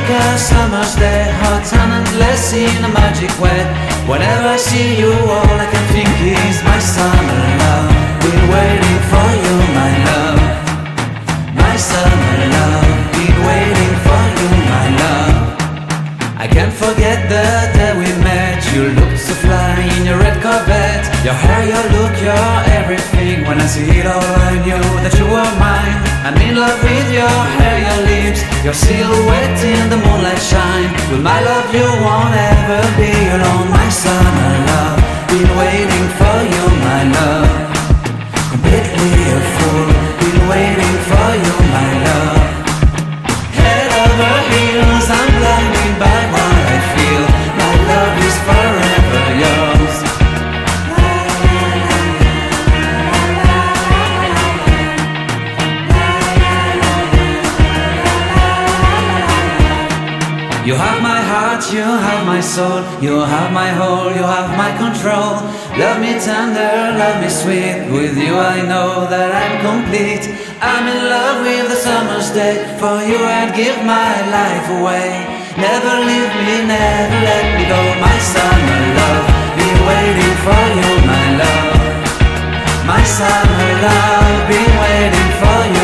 like a summer's day, hot and endless in a magic way. Whenever I see you, all I can think is my summer love. Been waiting for you, my love. My summer love. Been waiting for you, my love. I can't forget the day we met. You looked so fly in your red Corvette. Your hair, your look, your everything. When I see it all, I knew that you were mine. I'm in love with your hair, your lips, your silhouette in the moonlight shine. With my love you won't ever be alone. My summer love, been waiting for you, my love. Completely a fool, been waiting for you, my love. Head over heels, I'm blinded by what I feel. My love is forever yours. You have my heart, you have my soul, you have my whole, you have my control. Love me tender, love me sweet. With you I know that I'm complete. I'm in love with the summer's day. For you I'd give my life away. Never leave me, never let me go. My summer love, been waiting for you, my love. My summer love, been waiting for you.